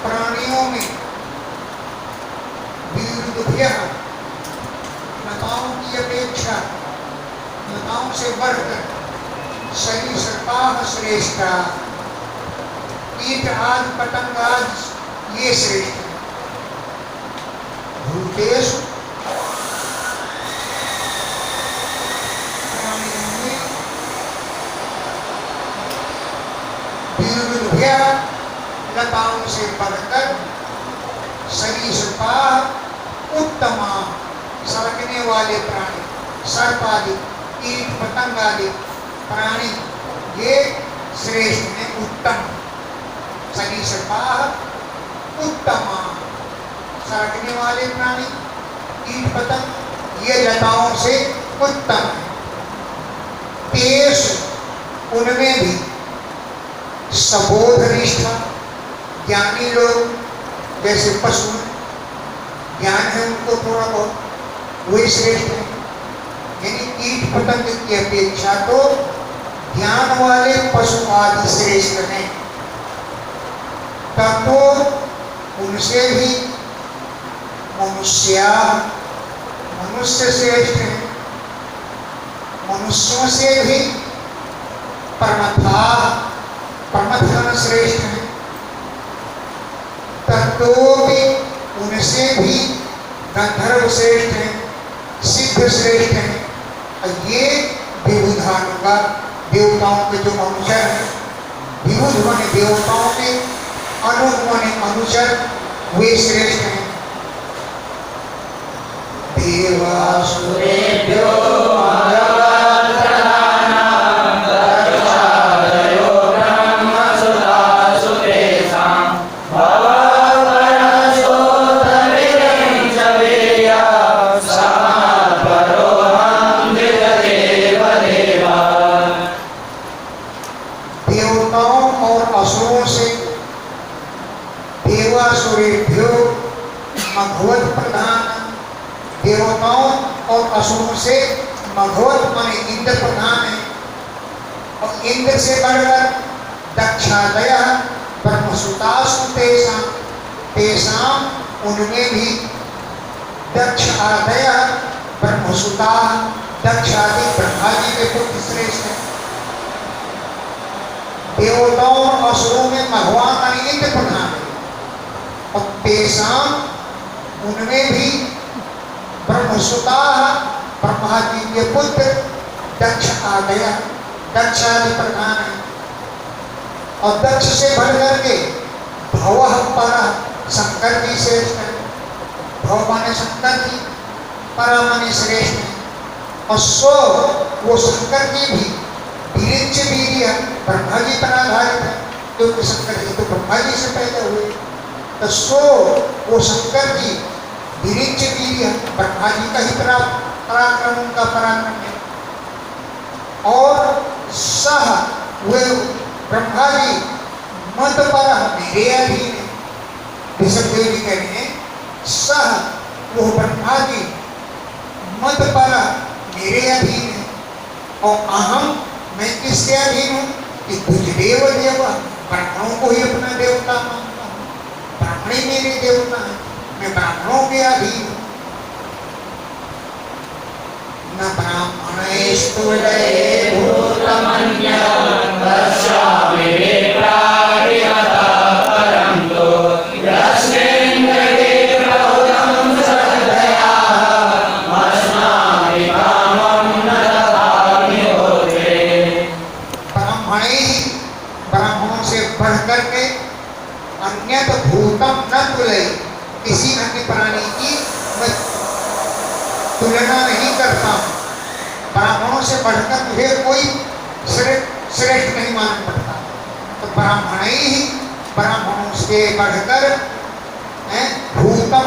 प्राणियों में वीरुभ्यः लताओं की अपेक्षा लताओं से बढ़कर सरीसृपाः श्रेष्ठा, कीट आदि पतंग आदि ये श्रेष्ठ है। भूतेषु प्राणियों में वीरुभ्यः लताओं से बढ़कर सरीसृपाः उत्तमा, सरकने वाले प्राणी, सर्प आदि कीट पतंग आदि प्राणी ये श्रेष्ठ है, उत्तम। सरीसृपाः उत्तमा, सरकने वाले प्राणी कीट पतंग ये लताओं से उत्तम है। तेषु उनमें भी सबोध निष्ठा, ज्ञानी लोग जैसे पशु ज्ञान है उनको थोड़ा बहुत वही श्रेष्ठ है। यानी कीट पतंग की अपेक्षा तो ज्ञान वाले पशु आदि श्रेष्ठ हैं। तब तो उनसे भी मनुष्य श्रेष्ठ है। मनुष्यों से भी परमथन श्रेष्ठ है। तत्व भी उनसे भी गंधर्व श्रेष्ठ है, सिद्ध श्रेष्ठ है। ये विबुधान का देवताओं के जो अनुचर है, विबुध बने देवताओं के, अनुग बने अनुचर, वे श्रेष्ठ हैं। देवासुरेभ्यो मघवत प्रधान, देवताओं और असुरों से मघवत माने इंद्र प्रधान है। और इंद्र से बढ़कर दक्षादय ब्रह्मसुतासु तेषां उनमें भी दक्ष आदय ब्रह्मसुता, दक्ष आदि ब्रह्मा जी के पुत्र श्रेष्ठ है। देवताओं और असुरों में भगवान माने इंद्र प्रधान है। और तेषां उनमें भी ब्रह्मसुता, ब्रह्मा जी के पुत्र दक्ष आदय, दक्ष आदि प्रधान है। और दक्ष से बढ़ करके भवः पर शंकर जी श्रेष्ठ है। भव माने शंकर जी, पर माने श्रेष्ठ है। और सो वो शंकर जी भी विरिंच वीर्य ब्रह्मा जी पर आधारित है, क्योंकि शंकर जी तो ब्रह्मा जी से पैदा हुए। तो सो वो शंकर जी विरिंच वीर्य ब्रह्मा जी का ही पराक्रम, उनका पराक्रम है। और सह वे ब्रह्मा जी मत पर मेरे अधीन है। विष्णुदेव जी कह रहे हैं सह वो ब्रह्मा जी मत पर मेरे अधीन है। और अहम मैं किसके अधीन हूँ कि तुझ देव देव, ब्राह्मणों को ही अपना देवता मानता हूँ, ब्राह्मण ही मेरे देवता है, मैं ब्राह्मणों के अधीन हूँ। न ब्राह्मणेस्तु दये भूतमन्यं पश्यामि विप्राटिहता परन्तु यस्मिन्नगे प्रभुतं श्रद्धया अस्माभि कामं न ददामि होते। ब्राह्मणों से बढ़ करके अन्यत भूतम न तुलय, किसी अन्य प्राणी की मैं तुलना नहीं करता हूँ। ब्राह्मणों से बढ़कर मुझे कोई श्रेष्ठ नहीं मान पड़ता। तो ब्राह्मणों से बढ़कर भूतम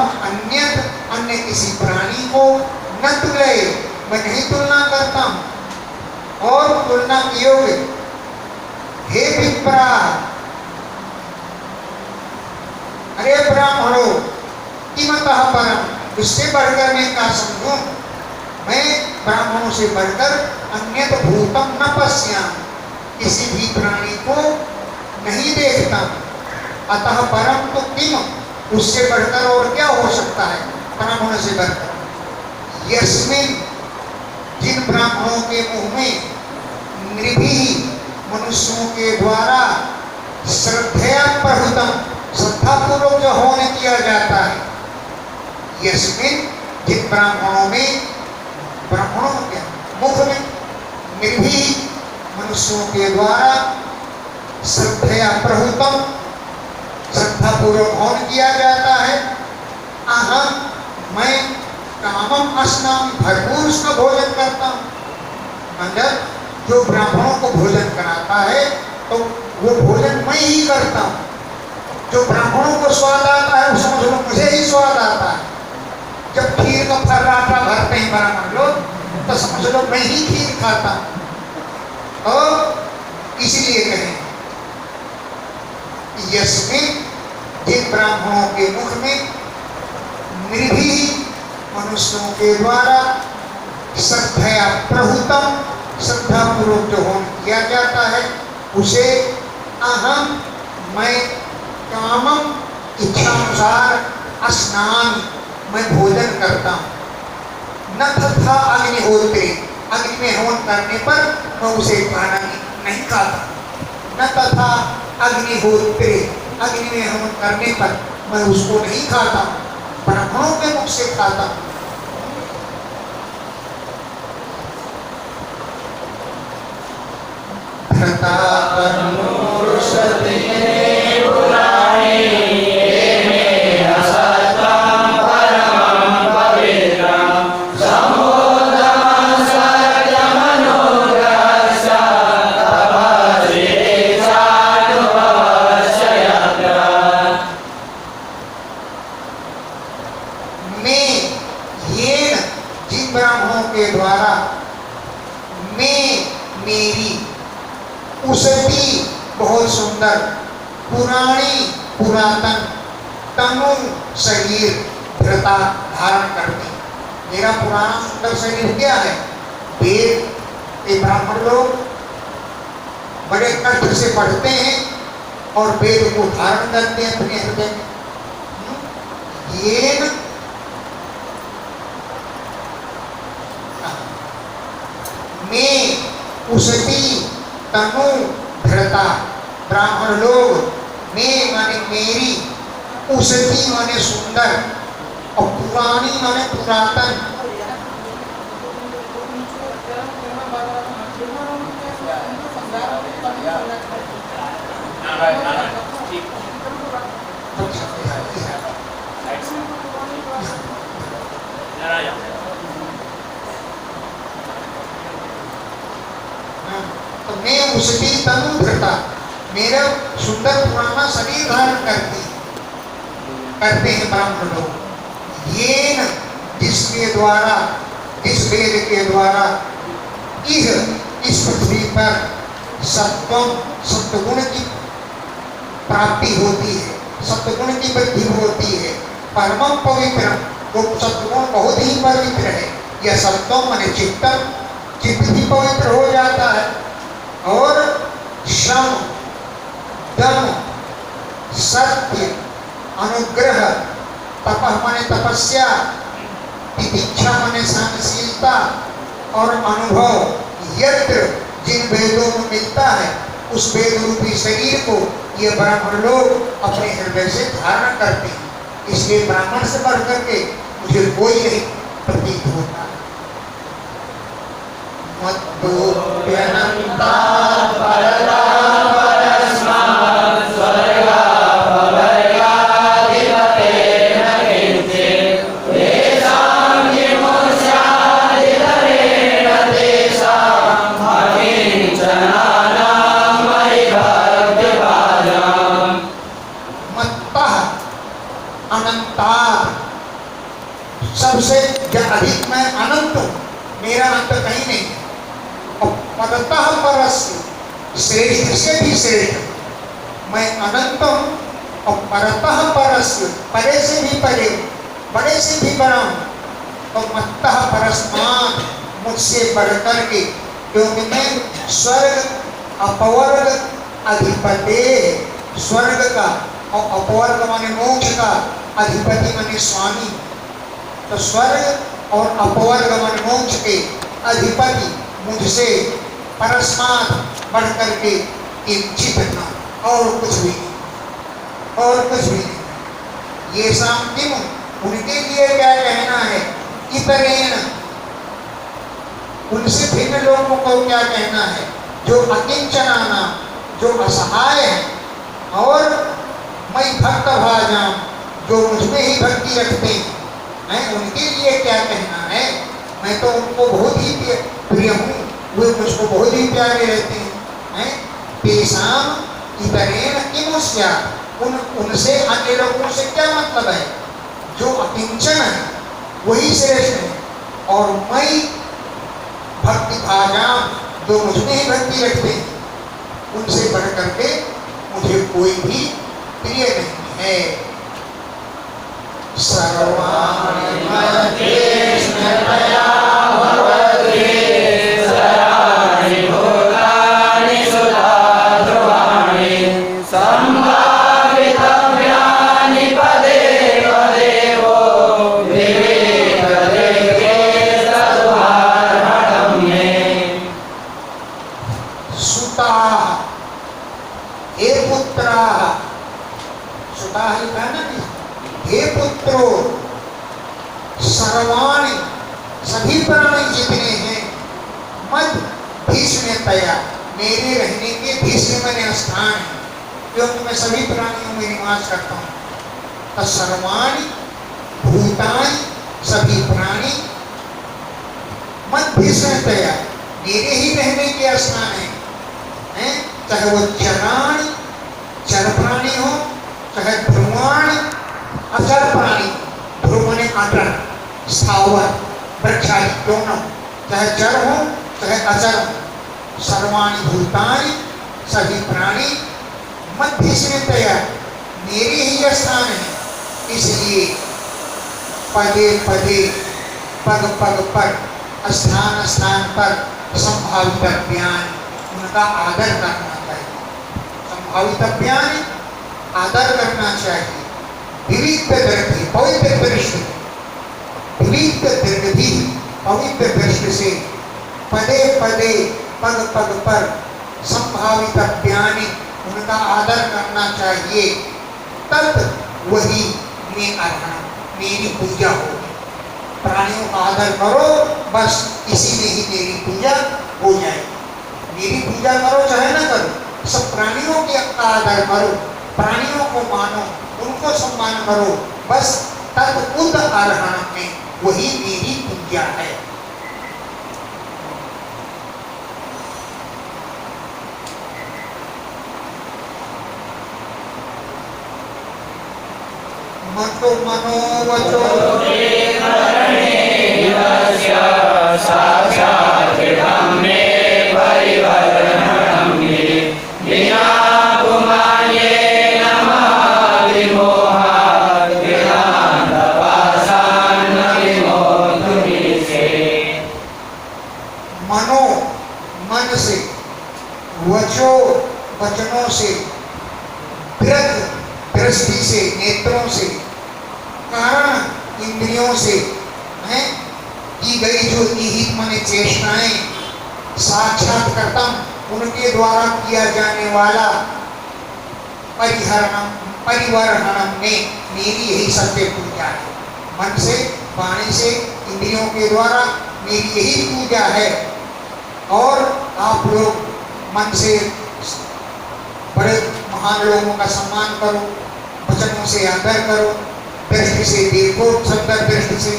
अन्य किसी प्राणी को न तुलय, मैं नहीं तुलना करता हूँ। और तुलना किए हुए विप्रा, अरे ब्राह्मणों, किमतः परम, इससे बढ़कर मैं क्या समझूं? मैं ब्राह्मणों से बढ़कर अन्यत भूतम न पश्याम, किसी भी प्राणी को नहीं देखता। अतः परम तो किम, उससे बढ़कर और क्या हो सकता है ब्राह्मण से बढ़कर? यस्मिन, जिन ब्राह्मणों के मुंह में नृभि, मनुष्यों के द्वारा श्रद्धया प्रहुतम, श्रद्धा पूर्वक जो हवन किया जाता है, यस्मिन, जिन ब्राह्मणों में, ब्राह्मणों के मुख में नृभि, मनुष्यों के द्वारा श्रद्धया प्रहुतम, श्रद्धा पूर्वक हवन किया जाता है, अहम, मैं कामम स्नान, भरपूर उसका भोजन करता हूँ। मतलब जो ब्राह्मणों को भोजन कराता है तो वो भोजन मैं ही करता हूँ। जो ब्राह्मणों को स्वाद आता है वो समझ लो मुझे ही स्वाद आता है। जब खीर का फर्राटा भरते हैं ब्राह्मण लोग तो समझ लो मैं ही खीर खाता हूँ। तो इसीलिए कहें यस्मिन, जिन ब्राह्मणों के मुख में नृभि, मनुष्यों के द्वारा श्रद्धया प्रहुतम, श्रद्धा पूर्वक जो होम किया जाता है, उसे अहम, मैं कामम, इच्छानुसार स्नान, मैं भोजन करता हूँ। न तथा अग्निहोत्रे, अग्नि में हवन करने पर मैं उसे खाना नहीं खाता। न तथा अग्निहोत्रे, अग्नि में हवन करने पर मैं उसको नहीं खाता, ब्राह्मणों के मुख से खाता हूँ। जिन ब्राह्मणों के द्वारा मेरी उसकी बहुत सुंदर पुरानी पुरातन तनु शरीर धृता धारण करती। मेरा पुराना सुंदर शरीर क्या है? वेद के ब्राह्मण लोग बड़े कष्ट से पढ़ते हैं और वेद को धारण करते हैं अपने हृदय में। ये मैं उसकी तनु धृता, ब्राह्मण लोग मैं माने मेरी, उसकी माने सुंदर और पुरानी माने पुरातन। तो मैं उसकी तनु धृता, मेरा सुंदर पुराना शरीर धारण करते हैं ब्राह्मण लोग। ये न जिसके द्वारा, जिस वेद के द्वारा इस पृथ्वी पर सत्वगुण की प्राप्ति होती है, सत्वगुण की वृद्धि होती है। परमम पवित्र, वो सत्वगुण बहुत ही पवित्र है। यह सत्वम माने चित्तम, चित्त भी पवित्र हो जाता है। और श्रम, दम, सत्य, अनुग्रह, तपः माने तपस्या, तितिक्षा माने सहनशीलता और अनुभव, यत्र जिन वेदों में मिलता है उस वेद रूपी शरीर को ये ब्राह्मण लोग अपने हृदय से धारण करते हैं। इसलिए ब्राह्मण से बढ़ करके मुझे कोई नहीं प्रतीत होता। सबसे अधिक मैं अनंत हूँ, मेरा अंत कहीं नहीं। और परतः परस्य, श्रेष्ठ से भी श्रेष्ठ, मैं अनंत हूँ और परतः परस्य, परे से भी परे, बड़े से भी बड़ा हूँ, तो मत्तः परस्मात्, मुझसे बढ़कर के, क्योंकि मैं स्वर्ग अपवर्ग अधिपति, स्वर्ग का और अपवर्ग माने मोक्ष का, अधिपति माने स्वामी, तो स्वर्ग और अपवर्ग माने मोक्ष के अधिपति मुझसे परस्मात् बढ़कर के किंचित न, और कुछ भी नहीं, और कुछ भी नहीं। ये शांतिम, उनके लिए क्या कहना है, इतरेण, उनसे भिन्न लोगों को क्या कहना है, जो अकिंचनाना, जो असहाय है, और मैं भक्त भाजाम, जो मुझमें ही भक्ति रखते हैं, उनके लिए क्या कहना है। मैं तो उनको बहुत ही प्रिय हूँ, वे मुझको बहुत ही प्यारे रहते हैं। तेषाम इतरेण किमुष्या, उनसे अन्य लोगों से क्या मतलब है, जो अकिंचन है वही श्रेष्ठ है, और मैं भक्ति भाजाम, जो मुझमें ही भक्ति रखते हैं, उनसे बढ़ करके मुझे कोई भी प्रिय नहीं है। सर्वाणि मध्येष्णतया भवति सराणि भूतानि सुधा ध्रुवाणि संभावितव्यानि पदे पदे वो विवेक देखे सद्भारणं मे। सुता, हे पुत्रा, सुता ही कहना, हे पुत्रो, सर्वाणि, सभी प्राणी जितने हैं, मत भीष्मतया, मेरे रहने के भीष्म मैंने स्थान है, क्योंकि मैं सभी प्राणियों में निवास करता हूँ। तो सर्वाणि भूतानि, सभी प्राणी, मत भीष्मतया, मेरे ही रहने के स्थान है, चाहे वो चराणि, चर प्राणी हो, चाहे ध्रुवाणि, अचर प्राणी, ध्रुव माने अटल, स्थावर, वृक्षादि दोनों, चाहे जड़ हो चाहे अचर हो, सर्वाणि भूतानि, सभी प्राणी, मध्यस्मितया, मेरे ही स्थान है, इसलिए पदे पदे, पग पग पर, स्थान स्थान पर संभावित ज्ञान, उनका आदर करना चाहिए। संभावित ज्ञान आदर करना चाहिए। विविध दृष्टि, पवित्र दृष्टि, विविध दृष्टि, पवित्र दृष्टि से पदे पदे, पग पग पर संभावित ज्ञानी, उनका आदर करना चाहिए। तब वही में अर्हण, मेरी पूजा होगी। प्राणियों का आदर करो, बस इसी में ही मेरी पूजा हो जाएगी। मेरी पूजा करो चाहे ना करो, सब प्राणियों के आदर करो, प्राणियों को मानो, उनको सम्मान करो, बस तब उद अर्हण में वही मेरी पूजा है। मतो मनोवचो मनो, मन से, वचो, वचनों से, दृष्टि से, नेत्रों से, कारण इंद्रियों से हैं की गई जो निहित माने चेष्टाएं, साक्षात्कर्तम उनके द्वारा किया जाने वाला परिवर्हणम में मेरी यही सत्य पूजा है। मन से, वाणी से, इंद्रियों के द्वारा मेरी यही पूजा है। और आप लोग मन से बड़े महान लोगों का सम्मान करो, वचनों से आदर करो, दृष्टि से देखो, सुंदर दृष्टि से,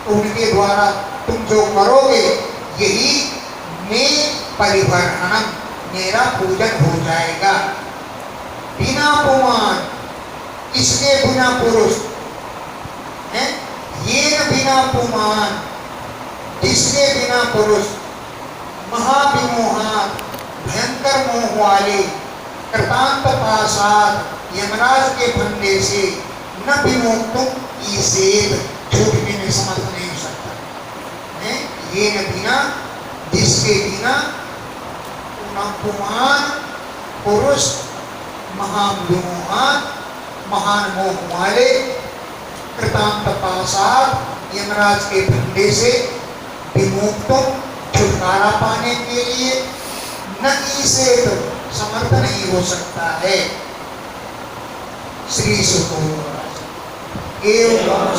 उनके द्वारा तुम जो करोगे यही मैं परिवर्तन, मेरा पूजन हो जाएगा। बिना पुमान, इसके बिना पुरुष है, ये बिना पुमान, इसके बिना पुरुष, महाविमोहान, भयंकर मोह वाले, कृतांत पासाद यमराज के फंदे से न विमुक्तुम ईसेत, छूटने में समर्थ नहीं हो सकता है। ये न बिना, जिसके बिना पुमान पुरुष महान महान मोह वाले कृतांत पासाद यमराज के फंदे से विमुक्तुम छुटकारा पाने के लिए न से तो समर्थ नहीं हो सकता है। श्री सुको एवं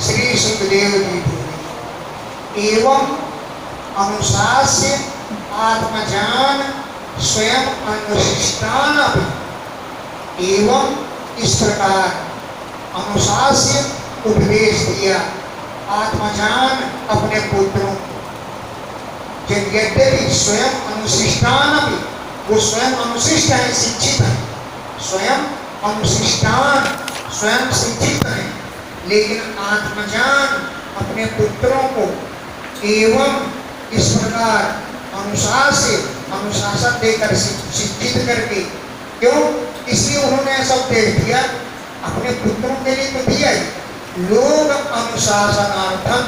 श्री सुखदेव जी बोले, एवं अनुशास्य आत्मजान स्वयं अनुशिष्टान अपि। एवं इस प्रकार अनुशास्य उपदेश दिया आत्मजान अपने पुत्रों को। यद्यपि स्वयं अनुशिष्टान अपि, वो स्वयं अनुशिष्ट है, शिक्षित है, स्वयं अनुशिष्टान स्वयं शिक्षित है, लेकिन आत्मजान अपने पुत्रों को एवं इस प्रकार अनुशासन देकर शिक्षित करके, क्यों? इसलिए उन्होंने ऐसा उपदेश दिया, अपने पुत्रों के लिए तो दिया ही, लोग अनुशासनार्थम,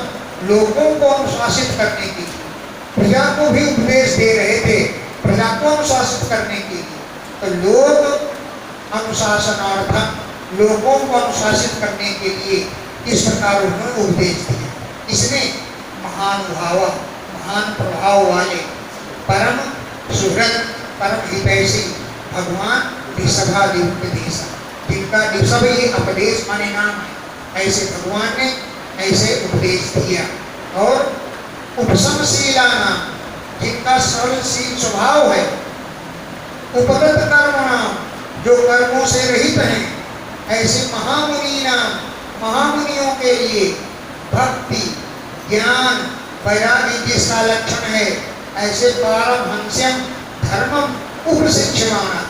लोगों को अनुशासित करने के लिए, प्रजा को भी उपदेश दे रहे थे, प्रजा को अनुशासित करने के लिए। तो लोग अनुशासनार्थम, लोगों को अनुशासित करने के लिए इस प्रकार उन्होंने उपदेश दिया। इसने महानुभाव, महान प्रभाव वाले परम सुहृद, परम हितैषी भगवान ऋषभादि उपदेश, जिनका ऋषभ ये उपदेश माने नाम है, ऐसे भगवान ने ऐसे उपदेश दिया। और उपशमशीला नाम, जिनका सरलशील स्वभाव है, उपगत कर्म नाम, जो कर्मों से रहित हैं, ऐसे महामुनि नाम, महामुनियों के लिए भक्ति ज्ञान वैराग्य जिसका लक्षण है, ऐसे पारमहंस्यम धर्मम उपशिक्षमाना,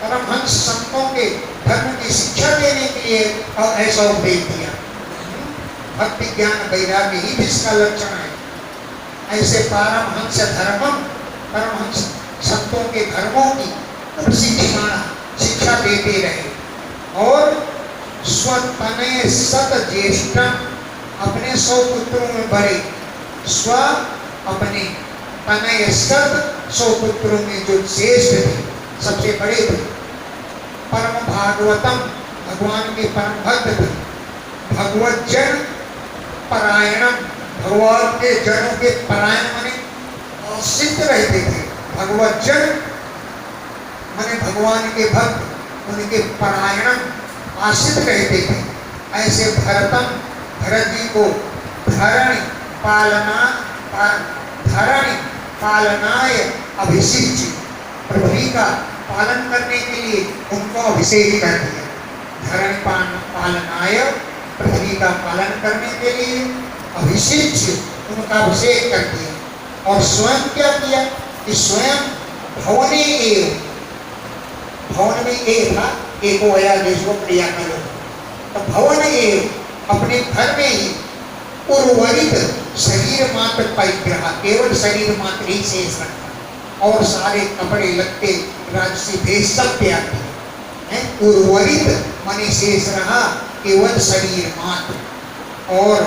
परमहंस संतों के धर्म की शिक्षा देने के लिए और ऐसा उपदेश दिया। भक्ति ज्ञान वैराग्य ही जिसका लक्षण है, ऐसे पारमहंस धर्मम, परमहंस संतों के धर्मों की उपशिक्षमाना, शिक्षा देते रहे। और स्वतनय सत ज्येष्ठ, अपने 100 पुत्रों में बड़े, स्व अपने तनय सत 100 पुत्रों में जो श्रेष्ठ थे, सबसे बड़े थे। परम भागवतम, भगवान के परम भक्त थे। भगवत जन परायणम, भगवान के जनों के परायण माने सिद्ध रहते थे। भगवत जन माने भगवान के भक्त, उनके परायण आश्रित रहते थे। ऐसे भरतम, भरत जी को धरणि पालनाय अभिषिक्त, पृथ्वी का पालन करने के लिए उनको अभिषेक कर दिया। धरणि पालनाय, पृथ्वी का पालन करने के लिए अभिषिक्त, उनका अभिषेक कर दिया। और स्वयं क्या किया कि स्वयं भवने एव, भवन में एक था, एको अया देशो क्रिया करो, तो भवन एव, अपने घर में ही उर्वरित शरीर मात्र परिग्रह, केवल शरीर मात्र ही शेष रखा, और सारे कपड़े लत्ते राजसी भेष सब त्याग दिए। उर्वरित माने शेष रहा केवल शरीर मात्र। और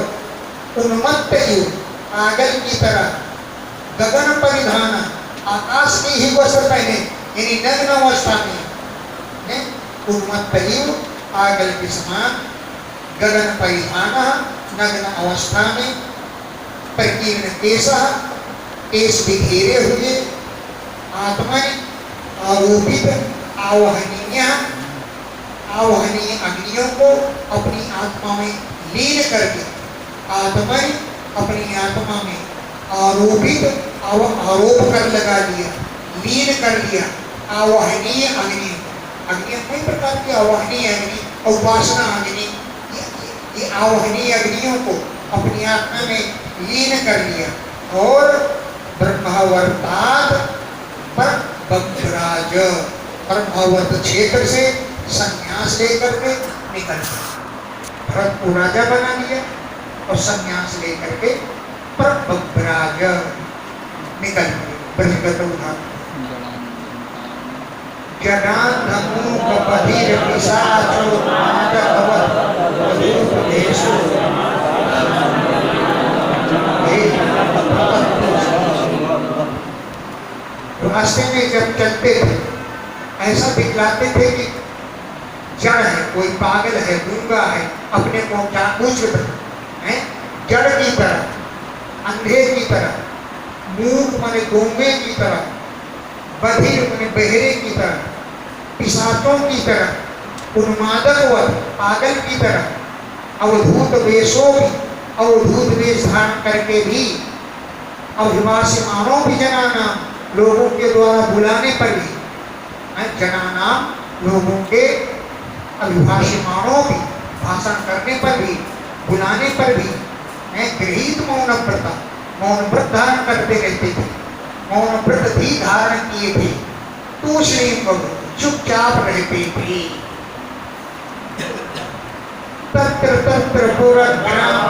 उन्मत्त युग, पागल की तरह गगन परिधान, आकाश के ही वस्त्र पहने, यानी नग्न अवस्था में, उन्मत्त युग पागल के समान, गगन परिधान, नग्न अवस्था में, प्रकीर्ण केश बिखेरे हुए, आत्मा आरोपित आवहनीय अग्नियों को अपनी आत्मा में लीन करके आत्मा अपनी आत्मा में आरोपित आरोप कर लगा लिया, लीन कर लिया आवाहनीय अग्नि। अग्नि कई प्रकार की आवाहनीय अग्नि, उपासना अग्नि, ये आवाहनीय अग्नियों को अपनी आत्मा में लीन कर लिया और ब्रह्मावर्तात् पर बद्धराज ब्रह्मावर्त क्षेत्र से संन्यास लेकर के निकल गया। भरत को राजा बना दिया और संन्यास लेकर के पर बद्धराज निकल गए। ब्रजगत उदाहरण जनाधमूक बधिर पिशाचो माधवत बधिरोपदेशो रास्ते में जब चलते थे ऐसा दिखलाते थे कि जड़ है, कोई पागल है, गूंगा है, अपने को जानबूझ है, जड़ की तरह, अंधे की तरह, मूक माने गूंगे की तरह, बधिर माने बहरे की तरह, पिशाचों की तरह, उन्मादक पागल की तरह, अवधूत वेशों भी, अवधूत वेश धारण करके भी, अभिभाषमानों भी जनाना लोगों के द्वारा बुलाने पर भी, जनाना लोगों के अभिभाषमानों भी, भाषण करने पर भी, बुलाने पर भी, गृहीत मौन व्रत, मौन व्रत धारण करते रहते थे, मौन व्रत भी धारण किए थे, तो श्री चुपचाप रहते थे। तत्र तत्र पूरा ग्राम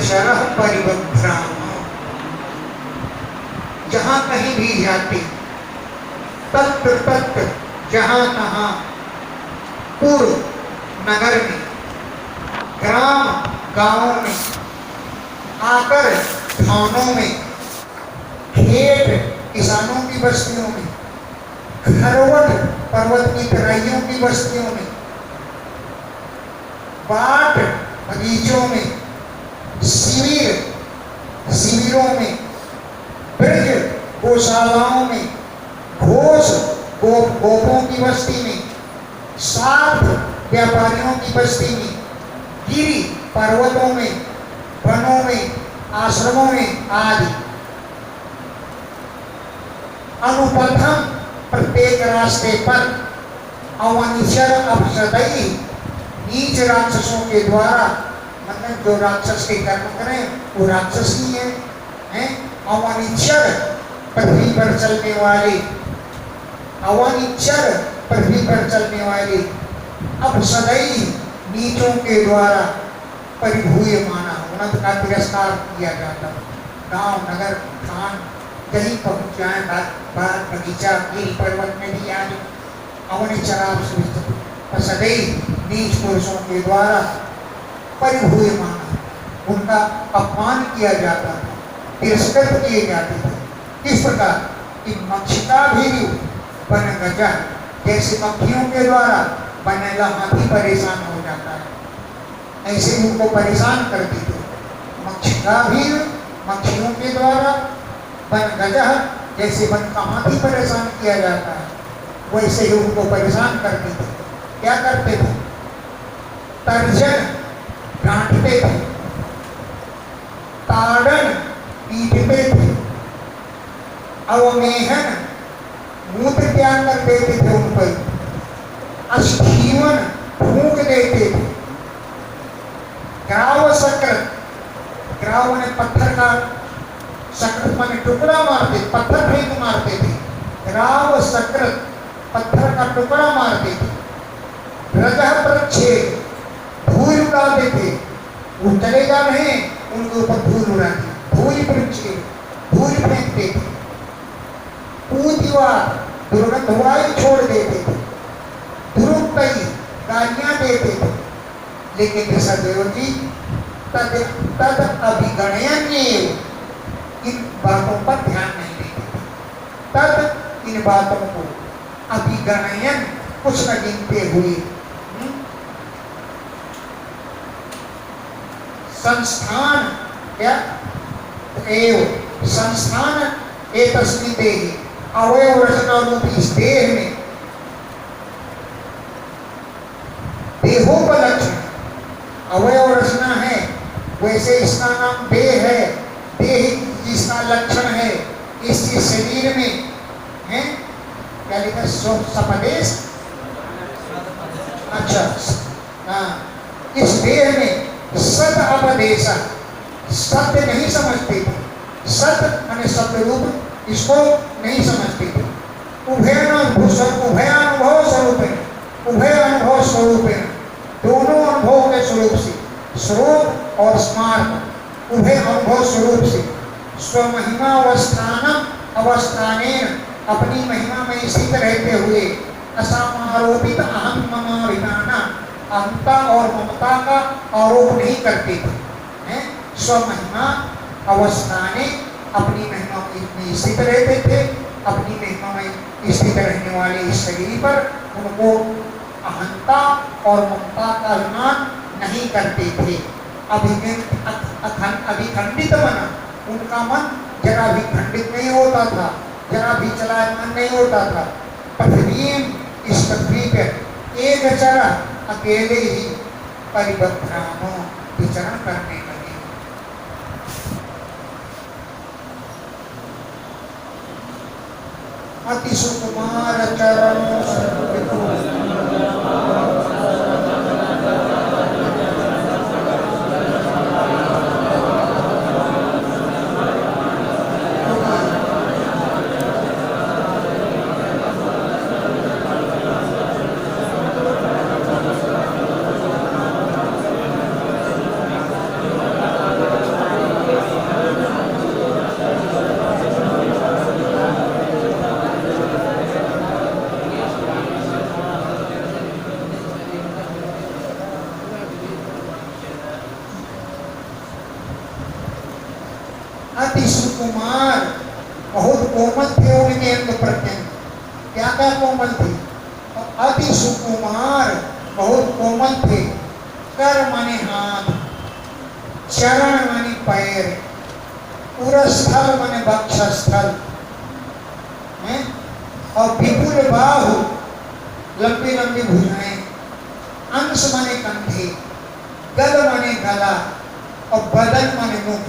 शरह परिबद्धाम, जहां कहीं भी जाते, तत्र तत्र जहां तहां, पूर्व नगर में, ग्राम गांवों में, आकर थानों में, खेत किसानों की बस्तियों में, खरवट पर्वत की तराइयों की बस्तियों में, बाट बगीचों में, शिविरों में, ब्रज गौशालाओं में, घोष गोपों की बस्ती में, साथ व्यापारियों की बस्ती में, गिरी पर्वतों में, वनों में, आश्रमों में आदि, अनुपथम प्रत्येक रास्ते पर, अवनिचर अपसदई नीच राक्षसों के द्वारा, मतलब जो राक्षस के कर्म करें वो राक्षस ही है? अवनिचर पृथ्वी पर चलने वाले, अवनिचर पृथ्वी पर चलने वाले, अब सदैव नीचों के द्वारा परिभूय माना, उन्नत का तिरस्कार किया जाता। गांव नगर खान कहीं पहुंच जाए, बाग बगीचा गिरी पर्वत में भी आज अवनिचर आप सदैव नीच पुरुषों के द्वारा परिभूय माना, उनका अपमान किया जाता था, तिरस्कृत किए जाते थे। किस प्रकार कि मक्षिका भी बन गजा, जैसे मक्खियों के द्वारा बनेला हाथी परेशान हो जाता है, ऐसे उनको परेशान करती थी। मक्षिका भी मक्खियों के द्वारा बन गजा, जैसे वन का हाथी परेशान किया जाता है, वैसे ही उनको परेशान करते थे। क्या करते थे? तर्जन डांटते थे, ताड़न पीटते थे, अवमेहन मूत्र त्याग कर देते थे उन पर, अस्थीवन फूंक देते थे, ग्राव सकृत, ग्राव ने पत्थर का, सकृत माने टुकड़ा मारते, पत्थर फेंक मारते थे, ग्राव सकृत पत्थर का टुकड़ा मारते थे, रजह प्रच्छेद धूल उड़ाते थे, वो चलेगा नहीं उनके ऊपर धूल उड़ाती, धूल प्रच्छेद धूल फेंकते थे, पूतिवार दुर्गंध वायु छोड़ देते थे, दुरुक्तई गालियां देते थे, लेकिन ऋषभदेव जी तद तद अभिगणयन्येव, इन बातों पर ध्यान नहीं देते थे। तद इन बातों को अभिगणयन कुछ न गिनते हुए संस्थान क्या एव संस्थान एतस्मिन् देहि, अवयव रचना रूपी इस देह में देहोपलक्षण अवयव रचना है, वैसे इसका नाम देह है। देह जिसका लक्षण है इस शरीर में है, क्या लिखा सपदेश, अच्छा हाँ, इस देह में सत अपदेश, सत्य नहीं समझते थे, सत माने शब्द रूप इसको नहीं समझते थे। उभयानुभव स्वरूप है, उभय अनुभव स्वरूप है, दोनों अनुभव के स्वरूप से, स्वरूप और स्मार्ट, उभय अनुभव स्वरूप से स्वमहिमा अवस्थानेन अपनी महिमा में स्थित रहते हुए असमारोपित अहम ममाभिमाना अहंता और ममता का आरोप नहीं करते थे, हैं? स्वमहिमा अवस्थाने अपनी महिमा में स्थित रहते थे, अपनी महिमा में स्थित रहने वाले इस शरीर पर उनको अहंता और ममता का अभिमान नहीं करते थे। अभिखंडित मन, उनका मन जरा भी खंडित नहीं होता था, जरा भी चलायमान नहीं होता था। पृथ्वी, इस पृथ्वी पर एक चरा अकेले ही परिभ्रमो विचरण करने लगे। अति सुकुमार चरणों अति सुकुमार, बहुत कोमल थे उनके अंग प्रत्यंग। क्या क्या कोमल थे? अति सुकुमार, बहुत कोमल थे। कर माने हाथ, चरण माने पैर, उरस्थल माने वक्षस्थल, और विपुल बाहु, लंबी लंबी भुजाएं, अंश माने कंधे, गल माने गला, और बदन माने मुख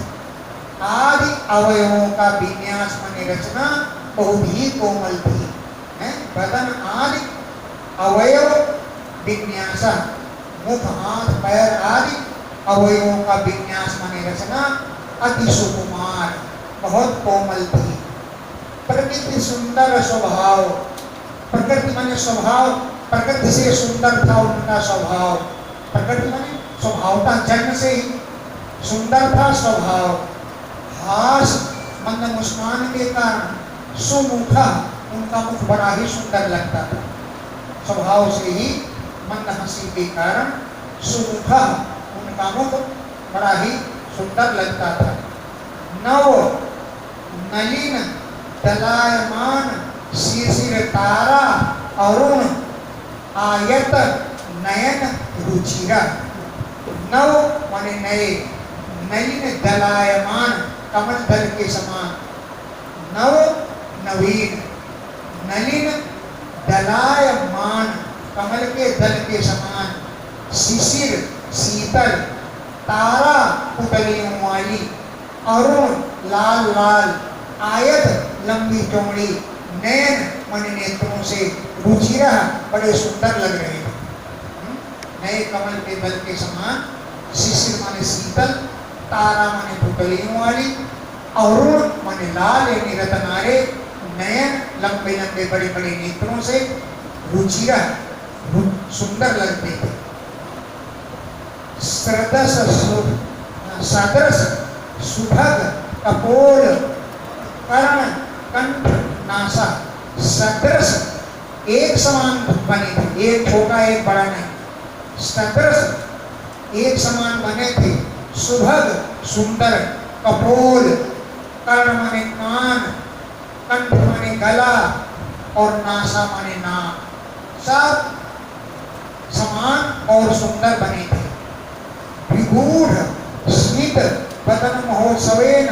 आदि अवयवों का विन्यास माने रचना बहुत ही कोमल थी, हैं? बदन आदि अवयव विन्यास, मुख हाथ पैर आदि अवयवों का विन्यास माने रचना अति सुकुमार, बहुत कोमल थी। प्रकृति सुंदर स्वभाव, प्रकृति माने स्वभाव, प्रकृति से सुंदर था उनका स्वभाव। प्रकृति माने स्वभाव था, जन्म से ही सुंदर था स्वभाव। हास मंद मुस्कान के कारण सुमुखा, उनका मुख बड़ा ही सुंदर लगता था। स्वभाव से ही मंद हंसी के कारण सुमुखा, उनका मुख बड़ा ही सुंदर लगता था। नव नलिन दलायमान शिशिर तारा अरुण आयत नयन रुचिरा। नव माने नए, नलिन दलायमान कमल दल के समान, नव नवीन, नलिन दलायमान कमल के दल के समान, शिशिर शीतल, तारा पुतलियों वाली, अरुण लाल लाल, आयत लंबी चौड़ी, नैन मन नेत्रों से, रुचिरा बड़े सुंदर लग रहे थे। नए कमल के दल के समान, शिशिर माने शीतल, तारा माने पुतलियों वाली, अरुण माने लाल यानी रतनारे, नयन लंबे लंबे बड़े बड़े नेत्रों से, रुचिरा सुंदर लगते थे। सदृश सुभग कपोल कर्ण कंठ नासा, सदृश एक समान बने थे, एक छोटा एक बड़ा नहीं, सदृश एक समान बने थे। सुभग सुंदर, कपोल, कर्ण माने कान, कंठ माने गला और नासा माने नाक, सब समान और सुंदर बने थे। विगूढ़ स्मित वदन महोत्सवेन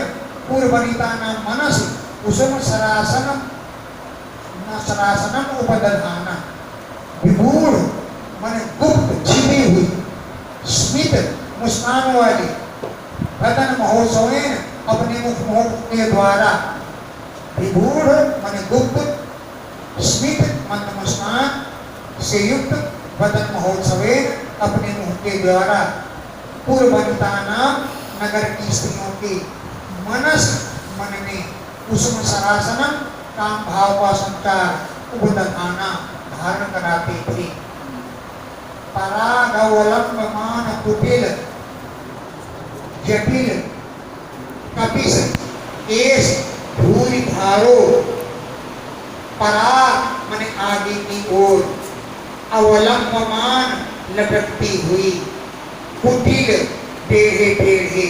पूर्वनिता नाम मनस कुसुम सरासनम सरासनम उपदधाना। विगूढ़ माने गुप्त, छिपी हुई, स्मित मुस्कान वाली, वदन महोत्सवेन अपने मुख के द्वारा, विगूढ़ माने गुप्त, स्मित मंद मुस्कान से युक्त, वदन महोत्सवेन अपने मुख के द्वारा, पूर्वनिता नाम नगर की स्त्रियों की, मनस मन में, कुसुम सरासनम काम भाव का संचार, उपदधाना धारण कराते थे। परागवलंबमान कुटिल जटिल कपिस केश भूरि भारो, पराग माने आगे की ओर, अवलंबमान लटकती हुई, कुटिल टेढ़े टेढ़े,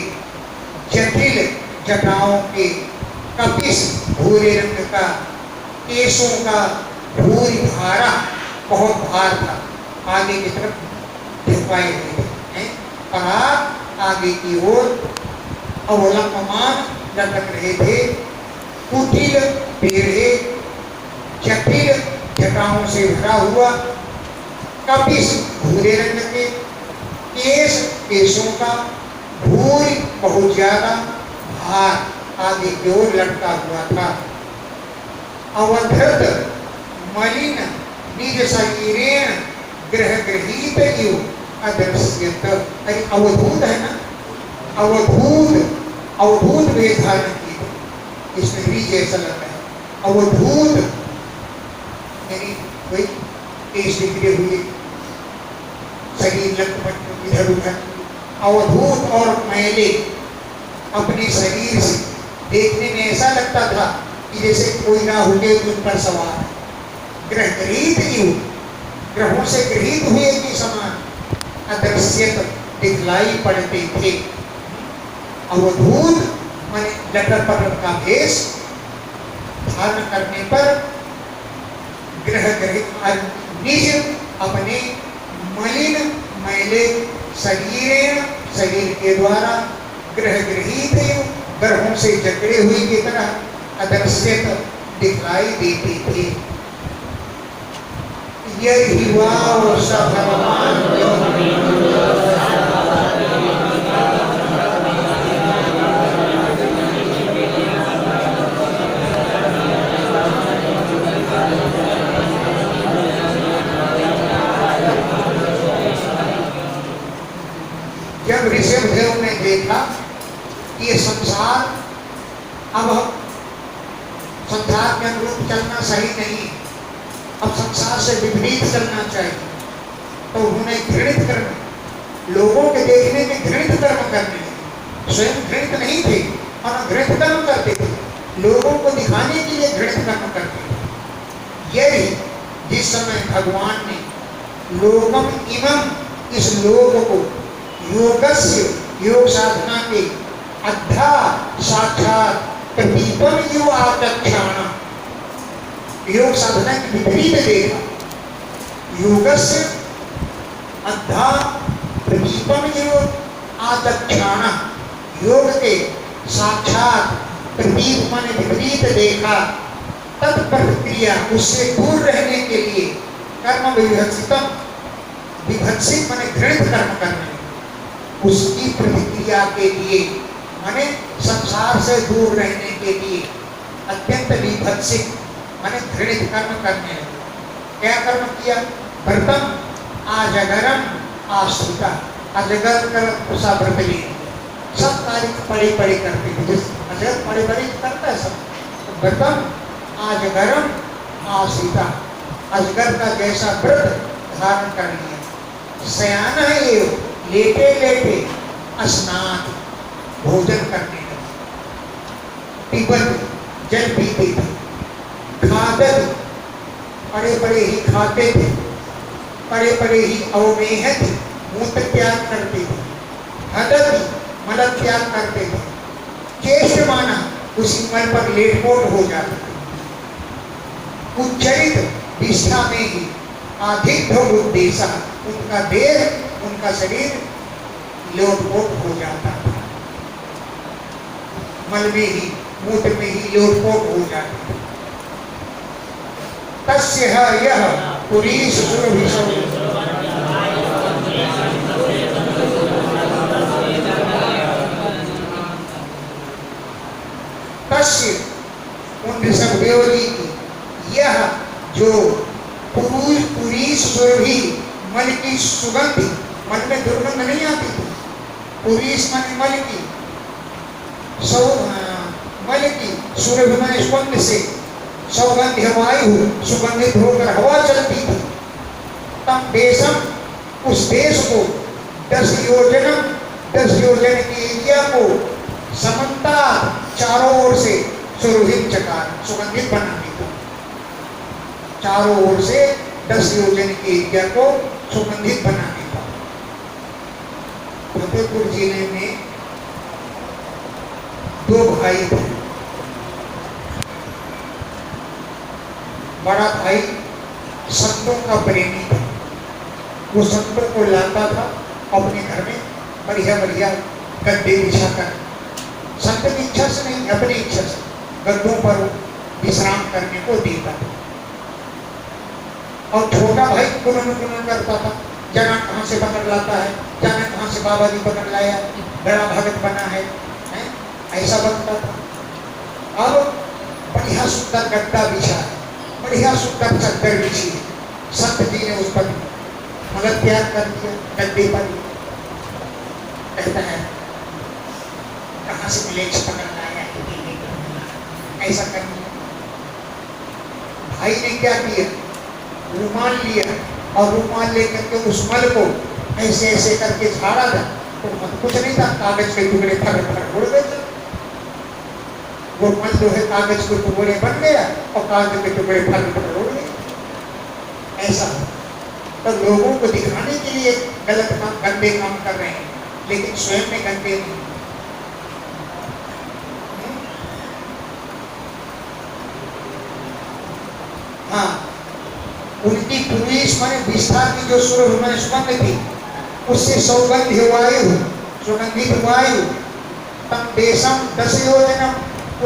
जटिल जटाओं के, कपिस भूरे रंग का, केशों का भूरि भारा बहुत भार था, आगे की तरफ झुकाए हुए थे। पराग आगे की ओर, अवलंबमान लटक रहे थे, कुटिल टेढ़े, जटिल जटाओं से भरा हुआ, कपिस भूरे रंग के, केश केशों का, भूरि बहुत ज्यादा, भार आगे की ओर लटका हुआ था। अवधृत मलिन निज शरीरेण ग्रह गृहीत इव अदृश्यत। अरे अवधूत है ना, अवधूत वेद धारण की, इसमें भी जैसा लग रहा है। अवधूत यानी कोई केश बिखरे हुए, शरीर लटपट इधर उधर, अवधूत और मैले अपने शरीर से देखने में ऐसा लगता था कि जैसे कोई ना होके उन पर सवार है। ग्रह गृहीत युग, ग्रहों से गृहीत हुए के समान, अदृश्यत दिखलाई पड़ते थे। अवधूत माने लटर पटर का भेष धारण करने पर, ग्रह गृहीत निज अपने मलिन मैले शरीर के द्वारा, ग्रह गृहीत ग्रहों से जकड़े हुए की तरह अदृश्यत दिखलाई देते थे। यही वाव सब भगवान जब ऋषभदेव ने देखा ये संसार अब संसार के अनुरूप चलना सही नहीं, अब संसार से विपरीत चलना चाहिए, तो उन्होंने घृणित कर्म, लोगों के देखने के घृणित कर्म करने लगे। स्वयं घृणित नहीं थे और घृणित कर्म करते थे, लोगों को दिखाने के लिए घृणित कर्म करते थे। यही जिस समय भगवान ने लोकम इमम, इस लोक को, योगस्य योग साधना के, अद्धा साक्षात प्रदीपम युव आचक्षाण, योग साधना के विपरीत देखा। योगस्य अद्धा प्रदीपम युव आचक्षाण, योग के साक्षात प्रदीप माने विपरीत देखा। तत्प्रक्रिया, उससे दूर रहने के लिए, कर्म विभत्सितम, विभत्सित माने घृणित कर्म करने, उसकी प्रतिक्रिया के लिए माने संसार से दूर रहने के लिए अत्यंत विभत्सित माने घृणित कर्म करने लगे। क्या कर्म किया? व्रतम आजगरम आश्रिता, अजगर कर उसा व्रत लिए, सब कार्य पड़े पड़े करते थे, अजगर पड़े पड़े करता है सब। व्रतम आजगरम आश्रिता, अजगर का जैसा व्रत धारण कर लिया। शयान है ये, लेटे लेटे स्नान भोजन करने लगे, पिबत जल पीते थे, खादत पड़े पड़े ही खाते थे, पड़े पड़े ही अवमेह थे, मूत्र त्याग करते थे, हदति मल त्याग करते थे, चेष्टमाना उसी मल पर लेटपोट हो जाते थे, उच्चरित विष्ठा में ही आधिक्य उद्देश्य उनका देह उनका शरीर लोटपोट हो जाता था, मल में ही मूत्र में ही लोटपोट हो जाता था। तस्य यह पुरीश सुरभिषौ तस्य उन ऋषभदेव जी की यह जो पुरीश सुरभि मल की सुगंध, मल में दुर्गंध नहीं आती थी, पुरीश मन मल की मल की सुरभि मन सुगंध से सौगंध वायु सुगंधित होकर हवा चलती थी। तब देशम उस देश को 10 योजन के एरिया को समन्ता चारों ओर से सुरभित चकार सुगंधित बनाने को, चारों ओर से 10 योजन के एरिया को सुगंधित बनाने का। फतेहपुर जिले में 2 भाई थे। बड़ा भाई संतों का प्रेमी था, वो संतों को लाता था अपने घर में बढ़िया बढ़िया गद्दे बिछाकर, संत की इच्छा से नहीं अपनी इच्छा से गद्दों पर विश्राम करने को देता था। और छोटा भाई कुनन करता था, जाना कहाँ से पकड़ लाता है, जाना कहाँ से बाबा जी पकड़ लाया, बड़ा भगत बना है, ऐसा बनता था। अब बढ़िया सुंदर गद्दा बिछा है, बढ़िया सुंदर चद्दर बिछी है, संत जी ने उस पर मल त्याग कर दिया गद्दे पर। कहता है कहाँ से मिलेक्ष पकड़ लाया है, ऐसा कर दिया। भाई ने क्या किया, रुमाल लिया और रुमाल लेकर के उस मल को ऐसे ऐसे करके झाड़ा था, तो कुछ नहीं था, कागज के टुकड़े फर फर उड़ गए। वो मल जो है कागज के टुकड़े बन गया और कागज के टुकड़े फर फर उड़ गए। ऐसा तो लोगों को दिखाने के लिए गलत काम गंदे काम कर रहे हैं, लेकिन स्वयं में गंदे नहीं। हाँ, उनकी पुरीश माने विष्ठा की जो सुरभि माने सुगंध थी, उससे सौगंध वायु सुगंधित वायु तम देशम 10 योजनम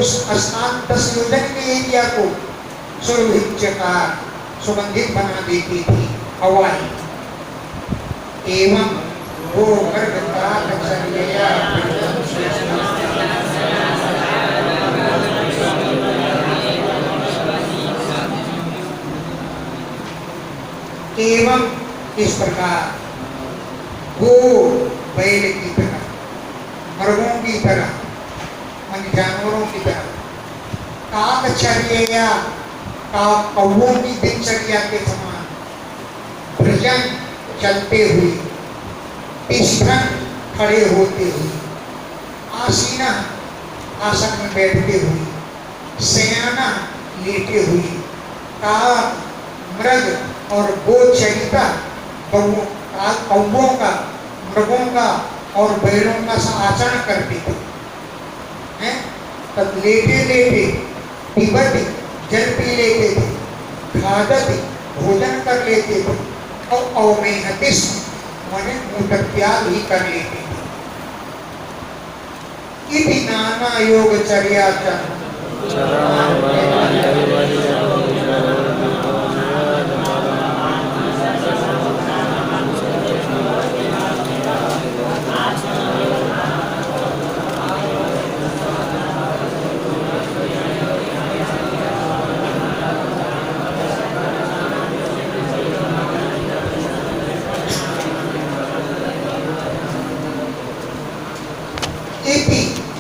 उस स्थान 10 योजन के एरिया को सुरभित चकार सुगंधित बना देती थी हवाई। एवं वो एवं इस प्रकार वो बैल की तरह, मर्गों की तरह, जानवरों की तरह, काकचर्या कौवों की दिनचर्या के समान भ्रजन चलते हुए, तिष्ठन खड़े होते हुए, आसीना आसन में बैठते हुए, शयना लेटे हुए, काक मृग और गोचरिता कौवों का, मृगों का और बैलों का आचरण करते थे। तब लेटे लेटे पिबती जल पी लेते थे, खादती भोजन कर लेते थे और अवमेहतिस माने मूत्र त्याग ही कर लेते थे। इति नाना योगचर्या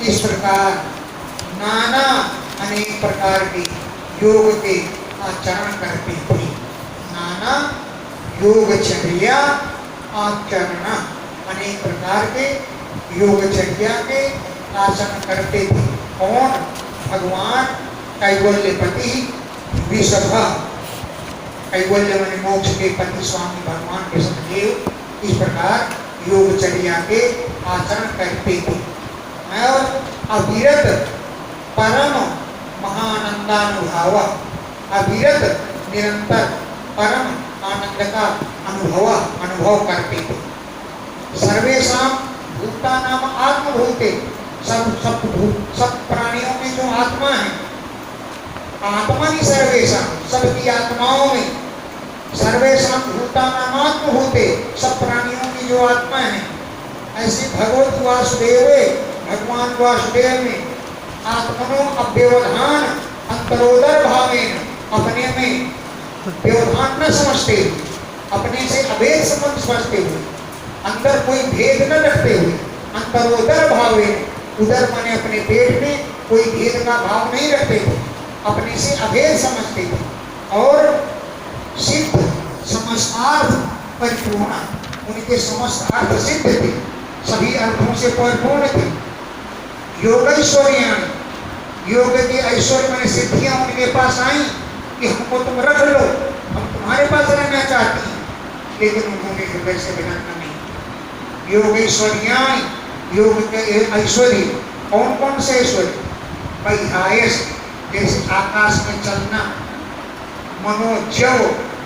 इस प्रकार नाना अनेक प्रकार के योग के आचरण करते थे। नाना योगचर्या आचरण अनेक प्रकार के योगचर्या के आचरण करते थे। कौन? भगवान कैवल्यपति विषभ, कैवल्य माने मोक्ष के पति स्वामी भगवान विष्णुदेव इस प्रकार योगचर्या के आचरण करते थे। और अविरत परम महानंदानुभव, अविरत निरंतर परम आनंद का अनुभव करते थे। सर्वेषां भूतानाम आत्मभूते, सब प्राणियों में जो आत्मा है, आत्मा ही सर्वेषां, सबकी आत्माओं में, सर्वेषां भूतानाम आत्मभूते, सब प्राणियों की जो आत्मा है, ऐसे भगवत वासुदेव, भगवान वासुदेव में आत्मनो अव्यवधान अंतरोदर भावेन, अपने में व्यवधान न समझते हुए, अपने से अभेद संबंध समझते हुए, अंदर कोई भेद न रखते हुए, अंतरोदर भावेन, उदर माने अपने पेट में कोई भेद का भाव नहीं रखते थे, अपने से अभेद समझते थे। और सिद्ध समस्तार्थ परिपूर्ण, उनके समस्त अर्थ सिद्ध थे, सभी अर्थों से परिपूर्ण थे। योगैश्वर्याणि, योग के ऐश्वर्य में सिद्धियां उनके पास आई कि हमको तुम रख लो, हम तुम्हारे पास रहना चाहती हैं, लेकिन उन्होंने हृदय से विनम्र नहीं। योगैश्वर्याणि, योग के ऐश्वर्य कौन कौन से ऐश्वर्य? वैहायस, जैसे आकाश में चलना, मनोजव,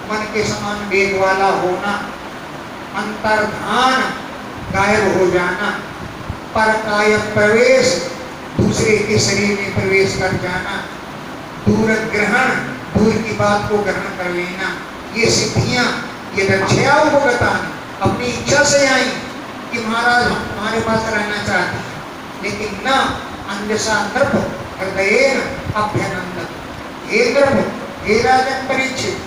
मन के समान वेग वाला होना, अंतर्धान, गायब हो जाना, परकाय प्रवेश, दूसरे के शरीर में प्रवेश कर जाना, दूर ग्रहण, दूर की बात को ग्रहण कर लेना, ये सिद्धियां, ये रक्षया उपगता अपनी इच्छा से आई कि महाराज हम तुम्हारे पास रहना चाहते हैं, लेकिन न अंजसा नृप हृदयेन अभ्यनंदन, हे नृप, हे राजन परीक्षित,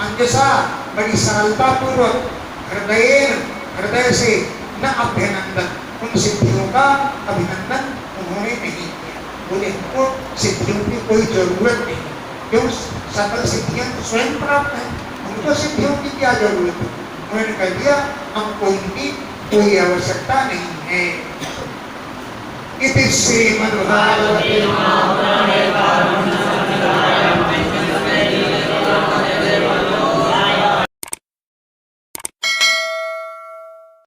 अंजसा बड़ी सरलता पूर्वक, हृदयेन, हृदय से, न अभ्यनंदन, उन सिद्धियों का अभिनंदन उन्होंने नहीं किया। बोले हमको सिद्धियों की कोई जरूरत नहीं, क्यों? सकल सिद्धियां तो स्वयं प्राप्त है, उनको सिद्धियों की क्या जरूरत है? उन्होंने कह दिया हमको इनकी कोई आवश्यकता नहीं है। इति श्रीमद्भागवते महापुराणे